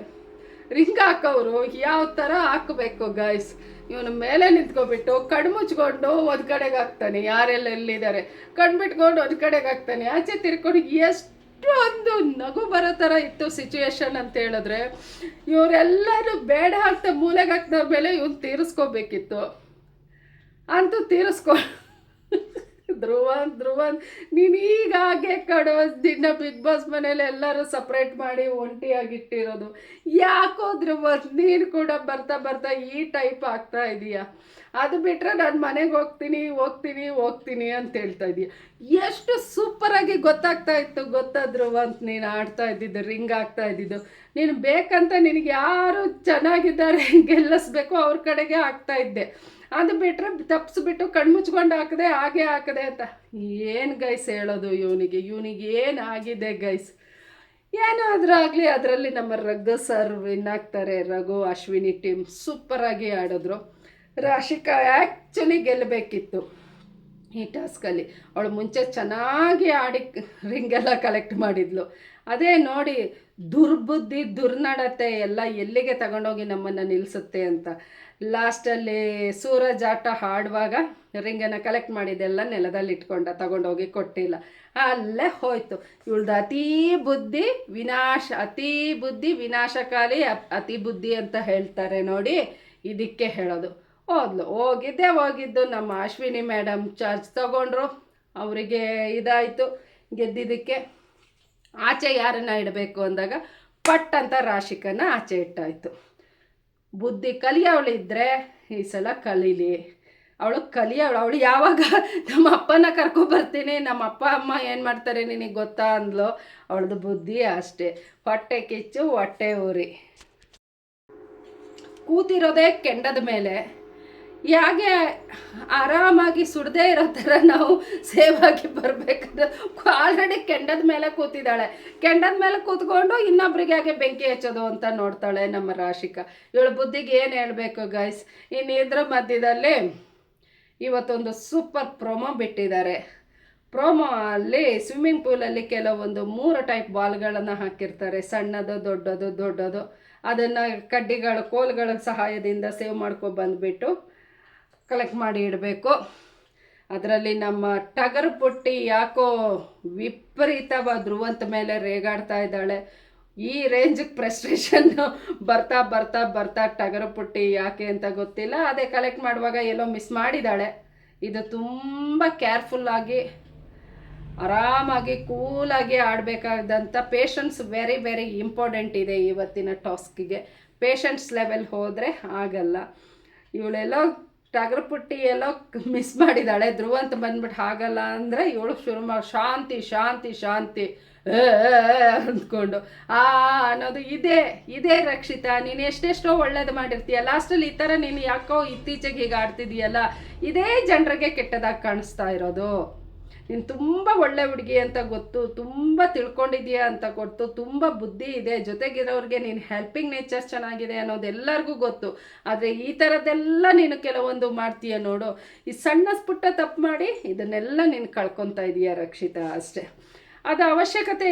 ರಿಂಗ್ ಹಾಕೋರು ಯಾವ ಥರ ಹಾಕಬೇಕು ಗೈಸ್. ಇವನು ಮೇಲೆ ನಿಂತ್ಕೊಬಿಟ್ಟು ಕಣ್ಮುಚ್ಕೊಂಡು ಒಂದು ಕಡೆಗೆ ಹಾಕ್ತಾನೆ, ಯಾರೆಲ್ಲ ಎಲ್ಲಿದ್ದಾರೆ ಕಣ್ಬಿಟ್ಕೊಂಡು ಒಂದು ಕಡೆಗೆ ಹಾಕ್ತಾನೆ, ಆಚೆ ತಿರ್ಕೊಂಡು ಎಷ್ಟು ಒಂದು ನಗು ಬರೋ ಥರ ಇತ್ತು ಸಿಚುವೇಶನ್ ಅಂತ ಹೇಳಿದ್ರೆ, ಇವರೆಲ್ಲರೂ ಬೇಡ ಆಗ್ತಾ ಮೂಲೆಗೆ ಹಾಕ್ದವ್ರ ಮೇಲೆ ಇವನು ತೀರಿಸ್ಕೋಬೇಕಿತ್ತು. ಅಂತೂ ಧ್ರುವನ್ ನೀನು ಈಗ ಹಾಗೆ ಕಡೋ ದಿನ ಬಿಗ್ ಬಾಸ್ ಮನೇಲಿ ಎಲ್ಲರೂ ಸಪ್ರೇಟ್ ಮಾಡಿ ಒಂಟಿಯಾಗಿಟ್ಟಿರೋದು ಯಾಕೋ ಧ್ರುವನ್, ನೀನು ಕೂಡ ಬರ್ತಾ ಬರ್ತಾ ಈ ಟೈಪ್ ಆಗ್ತಾ ಇದೀಯಾ. ಅದು ಬಿಟ್ಟರೆ ನಾನು ಮನೆಗೆ ಹೋಗ್ತೀನಿ ಅಂತ ಹೇಳ್ತಾ ಇದೀಯ. ಎಷ್ಟು ಸೂಪರಾಗಿ ಗೊತ್ತಾಗ್ತಾ ಇತ್ತು ಗೊತ್ತಾ ಧ್ರುವಂತ್, ನೀನು ಆಡ್ತಾ ಇದ್ದಿದ್ದು, ರಿಂಗ್ ಆಗ್ತಾ ಇದ್ದಿದ್ದು. ನೀನು ಬೇಕಂತ ನಿನಗೆ ಯಾರು ಚೆನ್ನಾಗಿದ್ದಾರೆ ಗೆಲ್ಲಿಸ್ಬೇಕು ಅವ್ರ ಕಡೆಗೆ ಆಗ್ತಾ ಇದ್ದೆ. ಅದು ಬಿಟ್ಟರೆ ತಪ್ಪಿಸ್ಬಿಟ್ಟು ಕಣ್ಮುಚ್ಕೊಂಡು ಹಾಕದೆ ಅಂತ ಏನು ಗೈಸ್ ಹೇಳೋದು ಇವನಿಗೆ ಏನಾಗಿದೆ ಗೈಸ್. ಏನಾದರೂ ಆಗಲಿ ಅದರಲ್ಲಿ ನಮ್ಮ ರಘು ಸರ್ ವಿನ್ ಆಗ್ತಾರೆ. ರಘು ಅಶ್ವಿನಿ ಟೀಮ್ ಸೂಪರಾಗಿ ಆಡಿದ್ರು. ರಾಶಿಕಾ ಆ್ಯಕ್ಚುಲಿ ಗೆಲ್ಲಬೇಕಿತ್ತು ಈ ಟಾಸ್ಕಲ್ಲಿ. ಅವಳು ಮುಂಚೆ ಚೆನ್ನಾಗಿ ಆಡಿ ರಿಂಗೆಲ್ಲ ಕಲೆಕ್ಟ್ ಮಾಡಿದ್ಲು. ಅದೇ ನೋಡಿ ದುರ್ಬುದ್ಧಿ ದುರ್ನಡತೆ ಎಲ್ಲ ಎಲ್ಲಿಗೆ ತಗೊಂಡೋಗಿ ನಮ್ಮನ್ನು ನಿಲ್ಲಿಸುತ್ತೆ ಅಂತ. ಲಾಸ್ಟಲ್ಲಿ ಸೂರಜ್ ಆಟ ಆಡುವಾಗ ರಿಂಗನ್ನು ಕಲೆಕ್ಟ್ ಮಾಡಿದ್ದೆಲ್ಲ ನೆಲದಲ್ಲಿ ಇಟ್ಕೊಂಡ, ತಗೊಂಡೋಗಿ ಕೊಟ್ಟಿಲ್ಲ, ಅಲ್ಲೇ ಹೋಯ್ತು. ಇವಳ್ದು ಅತಿ ಬುದ್ಧಿ ವಿನಾಶಕಾರಿ ಅತಿ ಬುದ್ಧಿ ಅಂತ ಹೇಳ್ತಾರೆ ನೋಡಿ, ಇದಕ್ಕೆ ಹೇಳೋದು. ಹೋಗಿದ್ದು ನಮ್ಮ ಅಶ್ವಿನಿ ಮೇಡಮ್ ಚಾರ್ಜ್ ತಗೊಂಡ್ರು. ಅವರಿಗೆ ಇದಾಯಿತು ಗೆದ್ದಿದ್ದಕ್ಕೆ. ಆಚೆ ಯಾರನ್ನ ಇಡಬೇಕು ಅಂದಾಗ ಪಟ್ ಅಂತ ರಾಶಿಕನ ಆಚೆ ಇಟ್ಟಾಯಿತು. ಬುದ್ಧಿ ಕಲಿಯವಳಿದ್ರೆ ಈ ಸಲ ಕಲೀಲಿ. ಅವಳು ಯಾವಾಗ ನಮ್ಮ ಅಪ್ಪನ ಕರ್ಕೊಬರ್ತೀನಿ, ನಮ್ಮ ಅಪ್ಪ ಅಮ್ಮ ಏನು ಮಾಡ್ತಾರೆ ನಿನಗೆ ಗೊತ್ತಾ ಅಂದ್ಲು. ಅವಳದು ಬುದ್ಧಿ ಅಷ್ಟೇ, ಹೊಟ್ಟೆ ಕಿಚ್ಚು ಹೊಟ್ಟೆ ಉರಿ. ಕೂತಿರೋದೇ ಕೆಂಡದ ಮೇಲೆ, ಯಾಕೆ ಆರಾಮಾಗಿ ಸುಡದೇ ಇರೋ ಥರ ನಾವು ಸೇವಾಗಿ ಬರಬೇಕಂದ್ರೆ ಆಲ್ರೆಡಿ ಕೆಂಡದ ಮೇಲೆ ಕೂತಿದ್ದಾಳೆ. ಕೆಂಡದ ಮೇಲೆ ಕೂತ್ಕೊಂಡು ಇನ್ನೊಬ್ರಿಗೆ ಹಾಗೆ ಬೆಂಕಿ ಹಚ್ಚೋದು ಅಂತ ನೋಡ್ತಾಳೆ ನಮ್ಮ ರಾಶಿಕಾ. ಇವಳು ಬುದ್ಧಿಗೆ ಏನು ಹೇಳಬೇಕು ಗೈಸ್. ಇನ್ನು ಇದ್ರ ಮಧ್ಯದಲ್ಲಿ ಇವತ್ತೊಂದು ಸೂಪರ್ ಪ್ರೊಮೋ ಬಿಟ್ಟಿದ್ದಾರೆ. ಪ್ರೊಮೋ ಅಲ್ಲಿ ಸ್ವಿಮ್ಮಿಂಗ್ ಪೂಲಲ್ಲಿ ಕೆಲವೊಂದು 3 ಟೈಪ್ ಬಾಲ್ಗಳನ್ನು ಹಾಕಿರ್ತಾರೆ, ಸಣ್ಣದು ದೊಡ್ಡದು. ಅದನ್ನು ಕೋಲುಗಳ ಸಹಾಯದಿಂದ ಸೇವ್ ಮಾಡ್ಕೊಂಡು ಬಂದುಬಿಟ್ಟು ಕಲೆಕ್ಟ್ ಮಾಡಿ ಇಡಬೇಕು. ಅದರಲ್ಲಿ ನಮ್ಮ ಟಗರು ಪುಟ್ಟಿ ಯಾಕೋ ವಿಪರೀತವ ಧ್ರುವಂತ ಮೇಲೆ ರೇಗಾಡ್ತಾ ಇದ್ದಾಳೆ. ಈ ರೇಂಜಿಗೆ ಫ್ರಸ್ಟ್ರೇಷನ್ನು ಬರ್ತಾ ಟಗರು ಪುಟ್ಟಿ ಯಾಕೆ ಅಂತ ಗೊತ್ತಿಲ್ಲ. ಅದೇ ಕಲೆಕ್ಟ್ ಮಾಡುವಾಗ ಎಲ್ಲೋ ಮಿಸ್ ಮಾಡಿದ್ದಾಳೆ. ಇದು ತುಂಬ ಕೇರ್ಫುಲ್ಲಾಗಿ ಆರಾಮಾಗಿ ಕೂಲಾಗಿ ಆಡಬೇಕಾದಂಥ ಪೇಷನ್ಸ್ ವೆರಿ ವೆರಿ ಇಂಪಾರ್ಟೆಂಟ್ ಇದೆ ಇವತ್ತಿನ ಟಾಸ್ಕಿಗೆ. ಪೇಷನ್ಸ್ ಲೆವೆಲ್ ಹೋದರೆ ಆಗಲ್ಲ. ಇವಳೆಲ್ಲೋ ಟಗರು ಪುಟ್ಟಿ ಎಲ್ಲೋ ಮಿಸ್ ಮಾಡಿದ್ದಾಳೆ. ಧ್ರುವಂತ ಬಂದ್ಬಿಟ್ಟು ಆಗಲ್ಲ ಅಂದರೆ ಇವಳು ಶುರು ಮಾಡಿ ಶಾಂತಿ ಅಂದ್ಕೊಂಡು ಅನ್ನೋದು ಇದೇ ರಕ್ಷಿತಾ, ನೀನು ಎಷ್ಟೆಷ್ಟೋ ಒಳ್ಳೇದು ಮಾಡಿರ್ತೀಯ, ಲಾಸ್ಟಲ್ಲಿ ಈ ಥರ ನೀನು ಯಾಕೋ ಇತ್ತೀಚೆಗೆ ಹೀಗೆ ಆಡ್ತಿದೀಯಲ್ಲ, ಇದೇ ಜನರಿಗೆ ಕೆಟ್ಟದಾಗಿ ಕಾಣಿಸ್ತಾ ಇರೋದು. ನೀನು ತುಂಬ ಒಳ್ಳೆ ಹುಡುಗಿ ಅಂತ ಗೊತ್ತು, ತುಂಬ ತಿಳ್ಕೊಂಡಿದೀಯ ಅಂತ ಗೊತ್ತು, ತುಂಬ ಬುದ್ಧಿ ಇದೆ, ಜೊತೆಗಿರೋರಿಗೆ ನೀನು ಹೆಲ್ಪಿಂಗ್ ನೇಚರ್ ಚೆನ್ನಾಗಿದೆ ಅನ್ನೋದು ಎಲ್ಲರಿಗೂ ಗೊತ್ತು. ಆದರೆ ಈ ಥರದ್ದೆಲ್ಲ ನೀನು ಕೆಲವೊಂದು ಮಾಡ್ತೀಯ ನೋಡು. ಈ ಸಣ್ಣ ಪುಟ್ಟ ತಪ್ಪು ಮಾಡಿ ಇದನ್ನೆಲ್ಲ ನೀನು ಕಳ್ಕೊತಾ ಇದೀಯ ರಕ್ಷಿತಾ ಅಷ್ಟೇ. ಅದು ಅವಶ್ಯಕತೆ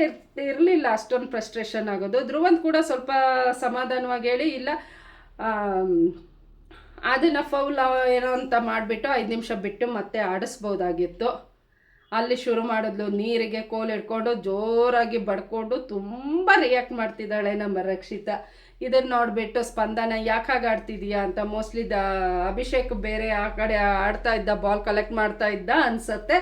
ಇರಲಿಲ್ಲ ಅಷ್ಟೊಂದು ಫ್ರಸ್ಟ್ರೇಷನ್ ಆಗೋದು. ಧ್ರುವಂತ್ ಕೂಡ ಸ್ವಲ್ಪ ಸಮಾಧಾನವಾಗಿ ಹೇಳಿ, ಇಲ್ಲ ಅದನ್ನು ಫೌಲ್ ಏನೋ ಅಂತ ಮಾಡಿಬಿಟ್ಟು 5 ನಿಮಿಷ ಬಿಟ್ಟು ಮತ್ತೆ ಆಡಿಸ್ಬೋದಾಗಿತ್ತು. ಅಲ್ಲಿ ಶುರು ಮಾಡಿದ್ಲು, ನೀರಿಗೆ ಕೋಲು ಹಿಡ್ಕೊಂಡು ಜೋರಾಗಿ ಬಡ್ಕೊಂಡು ತುಂಬ ರಿಯಾಕ್ಟ್ ಮಾಡ್ತಿದ್ದಾಳೆ ನಮ್ಮ ರಕ್ಷಿತಾ. ಇದನ್ನು ನೋಡಿಬಿಟ್ಟು ಸ್ಪಂದನ ಯಾಕಾಗಿ ಆಡ್ತಿದೀಯಾ ಅಂತ ಮೋಸ್ಟ್ಲಿ ಅಭಿಷೇಕ್ ಬೇರೆ ಆ ಕಡೆ ಆಡ್ತಾ ಇದ್ದ, ಬಾಲ್ ಕಲೆಕ್ಟ್ ಮಾಡ್ತಾ ಇದ್ದ ಅನ್ಸತ್ತೆ.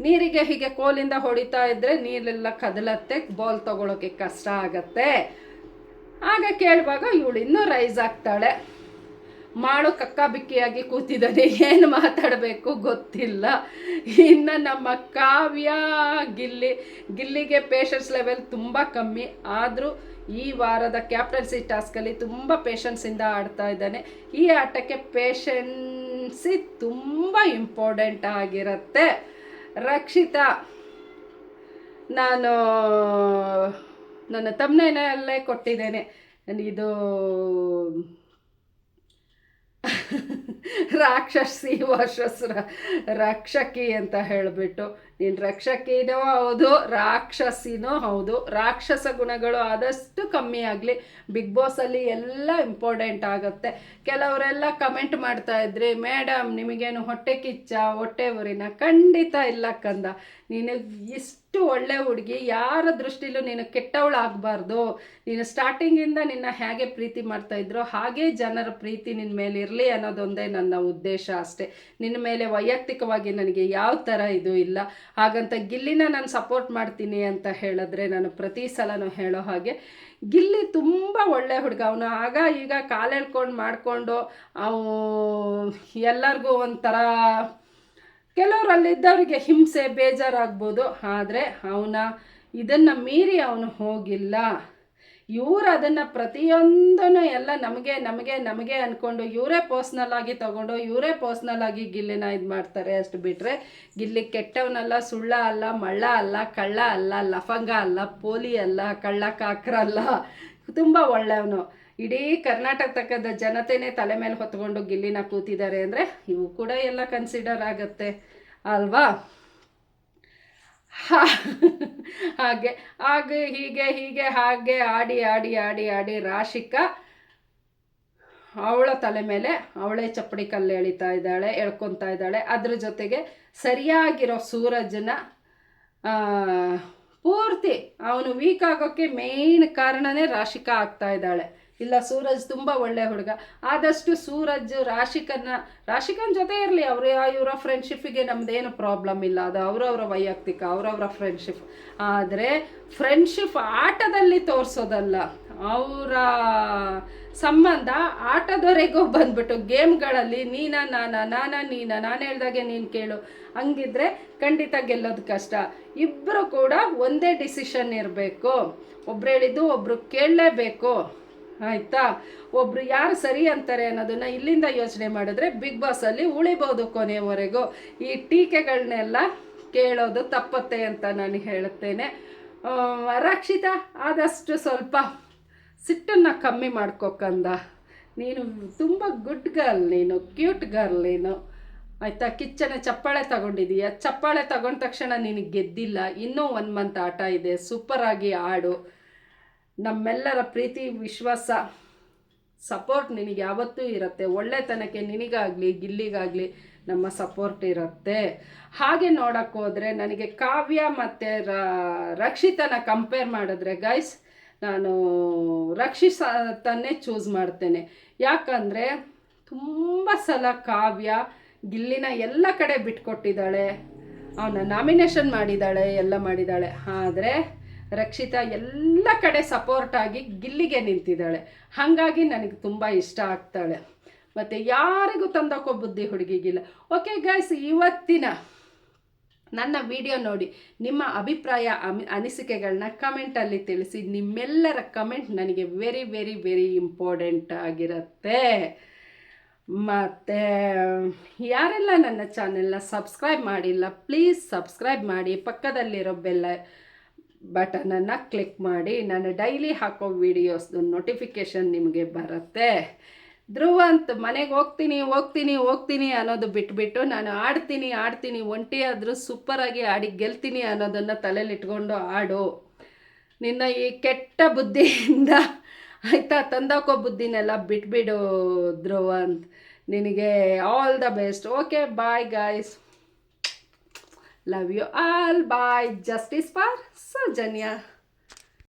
ನೀರಿಗೆ ಹೀಗೆ ಕೋಲಿಂದ ಹೊಡಿತಾ ಇದ್ದರೆ ನೀರೆಲ್ಲ ಕದಲತ್ತೆ, ಬಾಲ್ ತೊಗೊಳೋಕ್ಕೆ ಕಷ್ಟ ಆಗತ್ತೆ. ಆಗ ಕೇಳುವಾಗ ಇವಳು ಇನ್ನೂ ರೈಸ್ ಆಗ್ತಾಳೆ. ಮಾಡು ಕಕ್ಕಾಬಿಕ್ಕಿಯಾಗಿ ಕೂತಿದ್ದಾನೆ, ಏನು ಮಾತಾಡಬೇಕು ಗೊತ್ತಿಲ್ಲ. ಇನ್ನು ನಮ್ಮ ಕಾವ್ಯ ಗಿಲ್ಲಿಗೆ ಪೇಷನ್ಸ್ ಲೆವೆಲ್ ತುಂಬ ಕಮ್ಮಿ. ಆದರೂ ಈ ವಾರದ ಕ್ಯಾಪ್ಟನ್ಸಿ ಟಾಸ್ಕಲ್ಲಿ ತುಂಬ ಪೇಷನ್ಸಿಂದ ಆಡ್ತಾ ಇದ್ದಾನೆ. ಈ ಆಟಕ್ಕೆ ಪೇಷನ್ಸಿ ತುಂಬ ಇಂಪಾರ್ಟೆಂಟ್ ಆಗಿರುತ್ತೆ. ರಕ್ಷಿತಾ, ನಾನು ನನ್ನ ತಮ್ಮನೇನಲ್ಲೇ ಕೊಟ್ಟಿದ್ದೇನೆ, ಇದು ರಾಕ್ಷಸಿ ವರ್ಷಸ್ ರಕ್ಷಕಿ ಅಂತ ಹೇಳಿಬಿಟ್ಟು. ನೀನು ರಕ್ಷಕಿನೂ ಹೌದು, ರಾಕ್ಷಸಿನೂ ಹೌದು. ರಾಕ್ಷಸ ಗುಣಗಳು ಆದಷ್ಟು ಕಮ್ಮಿ ಆಗಲಿ. ಬಿಗ್ ಬಾಸಲ್ಲಿ ಎಲ್ಲ ಇಂಪಾರ್ಟೆಂಟ್ ಆಗುತ್ತೆ. ಕೆಲವರೆಲ್ಲ ಕಮೆಂಟ್ ಮಾಡ್ತಾ ಇದ್ರಿ, ಮೇಡಮ್ ನಿಮಗೇನು ಹೊಟ್ಟೆ ಕಿಚ್ಚ, ಹೊಟ್ಟೆ ಉರಿನ? ಖಂಡಿತ ಇಲ್ಲ ಕಂದ. ನೀನು ಇಷ್ಟು ಅಷ್ಟು ಒಳ್ಳೆ ಹುಡುಗಿ, ಯಾರ ದೃಷ್ಟಿಲೂ ನೀನು ಕೆಟ್ಟವಳಾಗಬಾರ್ದು. ನೀನು ಸ್ಟಾರ್ಟಿಂಗಿಂದ ನಿನ್ನ ಹೇಗೆ ಪ್ರೀತಿ ಮಾಡ್ತಾಯಿದ್ರೋ ಹಾಗೇ ಜನರ ಪ್ರೀತಿ ನಿನ್ನ ಮೇಲೆ ಇರಲಿ ಅನ್ನೋದೊಂದೇ ನನ್ನ ಉದ್ದೇಶ ಅಷ್ಟೇ. ನಿನ್ನ ಮೇಲೆ ವೈಯಕ್ತಿಕವಾಗಿ ನನಗೆ ಯಾವ ಥರ ಇದು ಇಲ್ಲ. ಹಾಗಂತ ಗಿಲ್ಲಿನ ನಾನು ಸಪೋರ್ಟ್ ಮಾಡ್ತೀನಿ ಅಂತ ಹೇಳಿದ್ರೆ ನಾನು ಪ್ರತಿ ಸಲನೂ ಹೇಳೋ ಹಾಗೆ ಗಿಲ್ಲಿ ತುಂಬ ಒಳ್ಳೆ ಹುಡುಗ. ಅವನು ಆಗ ಈಗ ಕಾಲೆಳ್ಕೊಂಡು ಮಾಡಿಕೊಂಡು ಎಲ್ಲರಿಗೂ ಒಂಥರ ಕೆಲವರಲ್ಲಿದ್ದವರಿಗೆ ಹಿಂಸೆ ಬೇಜಾರಾಗ್ಬೋದು. ಆದರೆ ಇದನ್ನು ಮೀರಿ ಅವನು ಹೋಗಿಲ್ಲ. ಇವರು ಅದನ್ನು ಪ್ರತಿಯೊಂದನ್ನು ಎಲ್ಲ ನಮಗೆ ಅಂದ್ಕೊಂಡು ಇವರೇ ಪರ್ಸ್ನಲ್ಲಾಗಿ ತೊಗೊಂಡು ಇವರೇ ಪರ್ಸ್ನಲ್ಲಾಗಿ ಗಿಲ್ಲಿನ ಇದು ಮಾಡ್ತಾರೆ. ಅಷ್ಟು ಬಿಟ್ಟರೆ ಗಿಲ್ಲಿ ಕೆಟ್ಟವನಲ್ಲ, ಸುಳ್ಳ ಅಲ್ಲ, ಮಳ್ಳ ಅಲ್ಲ, ಕಳ್ಳ ಅಲ್ಲ, ಲಫಂಗ ಅಲ್ಲ, ಪೋಲಿ ಅಲ್ಲ, ಕಳ್ಳ ಕಾಕ್ರ ಅಲ್ಲ, ತುಂಬ ಒಳ್ಳೆಯವನು. ಇಡೀ ಕರ್ನಾಟಕ ತಕ್ಕದ ಜನತೆನೇ ತಲೆ ಮೇಲೆ ಹೊತ್ಕೊಂಡು ಗಿಲ್ಲಿನ ಕೂತಿದ್ದಾರೆ ಅಂದರೆ ಇವು ಕೂಡ ಎಲ್ಲ ಕನ್ಸಿಡರ್ ಆಗುತ್ತೆ ಅಲ್ವಾ? ಹಾಗೆ ಹಾಗೆ ಹಾಗೆ ಆಡಿ ರಾಶಿಕಾ ಅವಳ ತಲೆ ಮೇಲೆ ಅವಳೇ ಚಪ್ಪಡಿ ಕಲ್ಲು ಎಳ್ಕೊತಾ ಇದ್ದಾಳೆ. ಅದ್ರ ಜೊತೆಗೆ ಸರಿಯಾಗಿರೋ ಸೂರಜ್ನ ಪೂರ್ತಿ ಅವನು ವೀಕ್ ಆಗೋಕ್ಕೆ ಮೇಯ್ನ್ ಕಾರಣನೇ ರಾಶಿಕಾ ಆಗ್ತಾ ಇದ್ದಾಳೆ. ಇಲ್ಲ, ಸೂರಜ್ ತುಂಬ ಒಳ್ಳೆ ಹುಡುಗ. ಆದಷ್ಟು ಸೂರಜ್ ರಾಶಿಕನ ಜೊತೆ ಇರಲಿ, ಇವರ ಫ್ರೆಂಡ್ಶಿಪ್ಪಿಗೆ ನಮ್ಮದೇನು ಪ್ರಾಬ್ಲಮ್ ಇಲ್ಲ. ಅದು ಅವರವರ ವೈಯಕ್ತಿಕ, ಅವರವರ ಫ್ರೆಂಡ್ಶಿಪ್. ಆದರೆ ಫ್ರೆಂಡ್ಶಿಪ್ ಆಟದಲ್ಲಿ ತೋರಿಸೋದಲ್ಲ. ಅವರ ಸಂಬಂಧ ಆಟದವರೆಗೂ ಬಂದ್ಬಿಟ್ಟು ಗೇಮ್ಗಳಲ್ಲಿ ನೀನು ಹೇಳ್ದಾಗೆ ನೀನು ಕೇಳು ಹಂಗಿದ್ರೆ ಖಂಡಿತ ಗೆಲ್ಲೋದು ಕಷ್ಟ. ಇಬ್ಬರು ಕೂಡ ಒಂದೇ ಡಿಸಿಷನ್ ಇರಬೇಕು. ಒಬ್ರು ಹೇಳಿದ್ದು ಒಬ್ರು ಕೇಳಲೇಬೇಕು, ಆಯಿತಾ? ಒಬ್ರು ಯಾರು ಸರಿ ಅಂತಾರೆ ಅನ್ನೋದನ್ನು ಇಲ್ಲಿಂದ ಯೋಚನೆ ಮಾಡಿದ್ರೆ ಬಿಗ್ ಬಾಸಲ್ಲಿ ಉಳಿಬೋದು ಕೊನೆಯವರೆಗೂ. ಈ ಟೀಕೆಗಳನ್ನೆಲ್ಲ ಕೇಳೋದು ತಪ್ಪತ್ತೆ ಅಂತ ನಾನು ಹೇಳುತ್ತೇನೆ. ರಕ್ಷಿತಾ, ಆದಷ್ಟು ಸ್ವಲ್ಪ ಸಿಟ್ಟನ್ನು ಕಮ್ಮಿ ಮಾಡ್ಕೋಕಂದ. ನೀನು ತುಂಬ ಗುಡ್ ಗರ್ಲ್, ನೀನು ಕ್ಯೂಟ್ ಗರ್ಲ್ ನೀನು, ಆಯಿತಾ? ಕಿಚ್ಚನ ಚಪ್ಪಾಳೆ ತಗೊಂಡಿದ್ದೀಯ. ಚಪ್ಪಾಳೆ ತಗೊಂಡ ತಕ್ಷಣ ನಿನಗೆ ಗೆದ್ದಿಲ್ಲ. ಇನ್ನೂ 1 ಮಂತ್ ಆಟ ಇದೆ. ಸೂಪರಾಗಿ ಆಡು. ನಮ್ಮೆಲ್ಲರ ಪ್ರೀತಿ, ವಿಶ್ವಾಸ, ಸಪೋರ್ಟ್ ನಿನಗೆ ಯಾವತ್ತೂ ಇರುತ್ತೆ. ಒಳ್ಳೆತನಕ್ಕೆ ನಿನಗಾಗಲಿ ಗಿಲ್ಲಿಗಾಗಲಿ ನಮ್ಮ ಸಪೋರ್ಟ್ ಇರುತ್ತೆ. ಹಾಗೆ ನೋಡೋಕ್ಕೆ ಹೋದರೆ ನನಗೆ ಕಾವ್ಯ ಮತ್ತು ರಕ್ಷಿತನ ಕಂಪೇರ್ ಮಾಡಿದ್ರೆ ಗೈಸ್, ನಾನು ರಕ್ಷಿತನ್ನೇ ಚೂಸ್ ಮಾಡ್ತೇನೆ. ಯಾಕಂದರೆ ತುಂಬ ಸಲ ಕಾವ್ಯ ಗಿಲ್ಲಿನ ಎಲ್ಲ ಕಡೆ ಬಿಟ್ಕೊಟ್ಟಿದ್ದಾಳೆ, ಅವನ ನಾಮಿನೇಷನ್ ಮಾಡಿದ್ದಾಳೆ, ಎಲ್ಲ ಮಾಡಿದ್ದಾಳೆ. ಆದರೆ ರಕ್ಷಿತಾ ಎಲ್ಲ ಕಡೆ ಸಪೋರ್ಟಾಗಿ ಗಿಲ್ಲಿಗೆ ನಿಂತಿದ್ದಾಳೆ. ಹಾಗಾಗಿ ನನಗೆ ತುಂಬ ಇಷ್ಟ ಆಗ್ತಾಳೆ. ಮತ್ತು ಯಾರಿಗೂ ತಂದಕ್ಕೋ ಬುದ್ಧಿ ಹುಡುಗಿಗಿಲ್ಲ. ಓಕೆ ಗೈಸ್, ಇವತ್ತಿನ ನನ್ನ ವಿಡಿಯೋ ನೋಡಿ ನಿಮ್ಮ ಅಭಿಪ್ರಾಯ ಅನಿಸಿಕೆಗಳನ್ನ ಕಮೆಂಟಲ್ಲಿ ತಿಳಿಸಿ. ನಿಮ್ಮೆಲ್ಲರ ಕಮೆಂಟ್ ನನಗೆ ವೆರಿ ವೆರಿ ವೆರಿ ಇಂಪಾರ್ಟೆಂಟ್ ಆಗಿರುತ್ತೆ. ಮತ್ತು ಯಾರೆಲ್ಲ ನನ್ನ ಚಾನೆಲ್ನ ಸಬ್ಸ್ಕ್ರೈಬ್ ಮಾಡಿಲ್ಲ, ಪ್ಲೀಸ್ ಸಬ್ಸ್ಕ್ರೈಬ್ ಮಾಡಿ. ಪಕ್ಕದಲ್ಲಿರೋ ಬೆಲ್ಲ ಬಟನನ್ನು ಕ್ಲಿಕ್ ಮಾಡಿ. ನಾನು ಡೈಲಿ ಹಾಕೋ ವೀಡಿಯೋಸ್ದು ನೋಟಿಫಿಕೇಷನ್ ನಿಮಗೆ ಬರುತ್ತೆ. ಧ್ರುವಂತ್ ಮನೆಗೆ ಹೋಗ್ತೀನಿ ಅನ್ನೋದು ಬಿಟ್ಬಿಟ್ಟು ನಾನು ಆಡ್ತೀನಿ ಒಂಟಿಯಾದರೂ ಸೂಪರಾಗಿ ಆಡಿ ಗೆಲ್ತೀನಿ ಅನ್ನೋದನ್ನು ತಲೆಯಲ್ಲಿಟ್ಕೊಂಡು ಆಡು. ನಿನ್ನ ಈ ಕೆಟ್ಟ ಬುದ್ಧಿಯಿಂದ, ಆಯಿತಾ, ತಂದಾಕೋ ಬುದ್ಧಿನೆಲ್ಲ ಬಿಟ್ಬಿಡು ಧ್ರುವಂತ್. ನಿನಗೆ all the best. Okay, bye guys. Love you all. Bye. Justice for Sajanya.